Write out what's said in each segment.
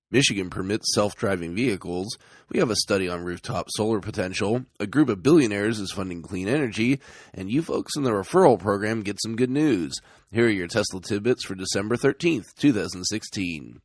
Michigan permits self-driving vehicles. We have a study on rooftop solar potential. A group of billionaires is funding clean energy. And you folks in the referral program get some good news. Here are your Tesla tidbits for December 13th, 2016.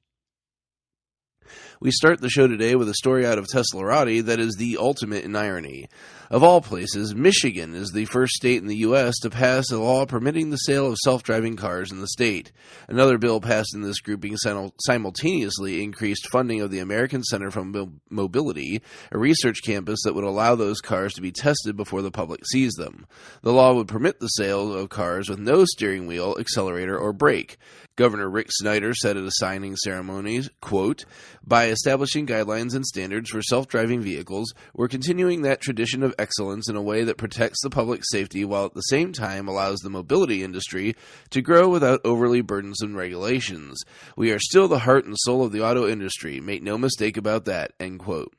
We start the show today with a story out of Teslarati that is the ultimate in irony. Of all places, Michigan is the first state in the U.S. to pass a law permitting the sale of self-driving cars in the state. Another bill passed in this grouping simultaneously increased funding of the American Center for Mobility, a research campus that would allow those cars to be tested before the public sees them. The law would permit the sale of cars with no steering wheel, accelerator, or brake. Governor Rick Snyder said at a signing ceremony, quote, "By establishing guidelines and standards for self-driving vehicles, we're continuing that tradition of excellence in a way that protects the public safety while at the same time allows the mobility industry to grow without overly burdensome regulations. We are still the heart and soul of the auto industry. Make no mistake about that," end quote.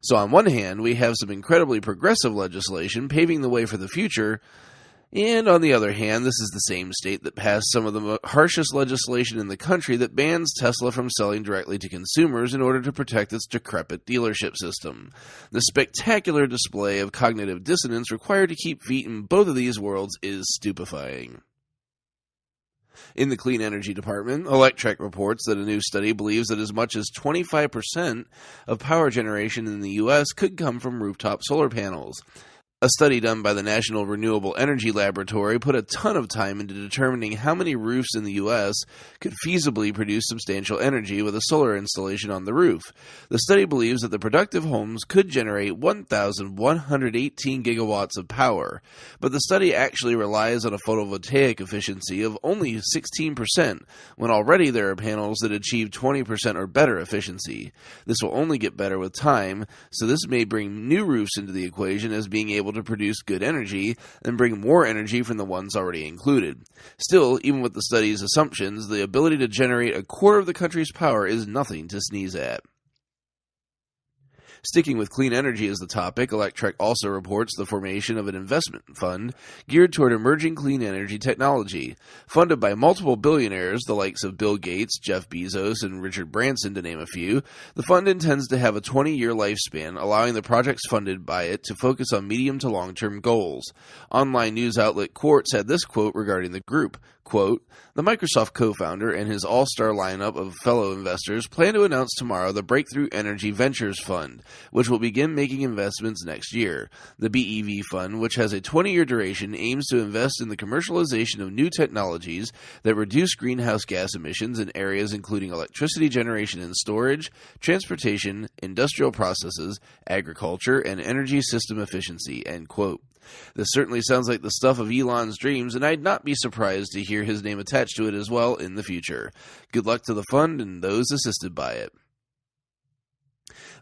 So on one hand, we have some incredibly progressive legislation paving the way for the future. And on the other hand, this is the same state that passed some of the harshest legislation in the country that bans Tesla from selling directly to consumers in order to protect its decrepit dealership system. The spectacular display of cognitive dissonance required to keep feet in both of these worlds is stupefying. In the clean energy department, Electrek reports that a new study believes that as much as 25% of power generation in the U.S. could come from rooftop solar panels. A study done by the National Renewable Energy Laboratory put a ton of time into determining how many roofs in the U.S. could feasibly produce substantial energy with a solar installation on the roof. The study believes that the productive homes could generate 1,118 gigawatts of power, but the study actually relies on a photovoltaic efficiency of only 16%, when already there are panels that achieve 20% or better efficiency. This will only get better with time, so this may bring new roofs into the equation as being able to produce good energy and bring more energy from the ones already included. Still, even with the study's assumptions, the ability to generate a quarter of the country's power is nothing to sneeze at. Sticking with clean energy as the topic, Electrek also reports the formation of an investment fund geared toward emerging clean energy technology. Funded by multiple billionaires, the likes of Bill Gates, Jeff Bezos, and Richard Branson, to name a few, the fund intends to have a 20-year lifespan, allowing the projects funded by it to focus on medium to long-term goals. Online news outlet Quartz had this quote regarding the group, quote, "The Microsoft co-founder and his all-star lineup of fellow investors plan to announce tomorrow the Breakthrough Energy Ventures Fund, which will begin making investments next year. The BEV Fund, which has a 20-year duration, aims to invest in the commercialization of new technologies that reduce greenhouse gas emissions in areas including electricity generation and storage, transportation, industrial processes, agriculture, and energy system efficiency," end quote. This certainly sounds like the stuff of Elon's dreams, and I'd not be surprised to hear his name attached to it as well in the future. Good luck to the fund and those assisted by it.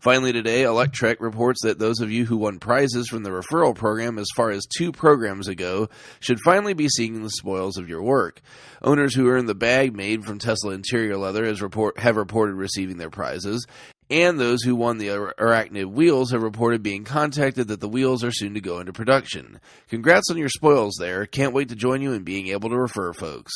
Finally today, Electrek reports that those of you who won prizes from the referral program as far as 2 programs ago should finally be seeing the spoils of your work. Owners who earned the bag made from Tesla interior leather have reported receiving their prizes, and those who won the Arachnid wheels have reported being contacted that the wheels are soon to go into production. Congrats on your spoils there. Can't wait to join you in being able to refer folks.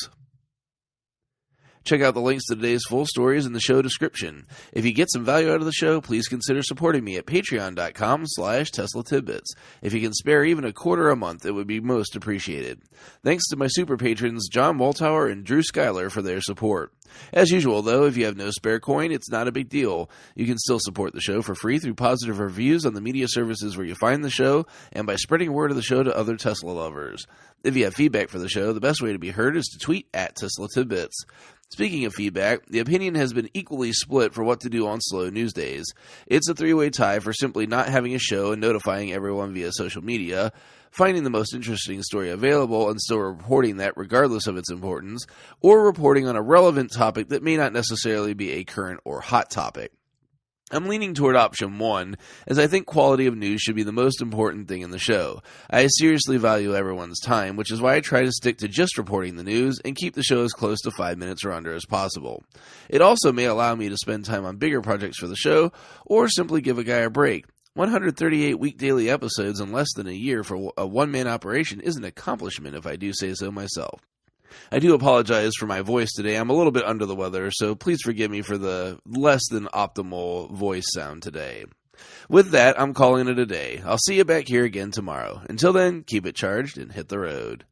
Check out the links to today's full stories in the show description. If you get some value out of the show, please consider supporting me at patreon.com/Tesla Tidbits. If you can spare even a quarter a month, it would be most appreciated. Thanks to my super patrons John Waltower and Drew Schuyler for their support. As usual, though, if you have no spare coin, it's not a big deal. You can still support the show for free through positive reviews on the media services where you find the show and by spreading word of the show to other Tesla lovers. If you have feedback for the show, the best way to be heard is to tweet at Tesla Tidbits. Speaking of feedback, the opinion has been equally split for what to do on slow news days. It's a 3-way tie for simply not having a show and notifying everyone via social media, finding the most interesting story available and still reporting that regardless of its importance, or reporting on a relevant topic that may not necessarily be a current or hot topic. I'm leaning toward option 1, as I think quality of news should be the most important thing in the show. I seriously value everyone's time, which is why I try to stick to just reporting the news and keep the show as close to 5 minutes or under as possible. It also may allow me to spend time on bigger projects for the show, or simply give a guy a break. 138 week daily episodes in less than a year for a one-man operation is an accomplishment if I do say so myself. I do apologize for my voice today. I'm a little bit under the weather, so please forgive me for the less than optimal voice sound today. With that, I'm calling it a day. I'll see you back here again tomorrow. Until then, keep it charged and hit the road.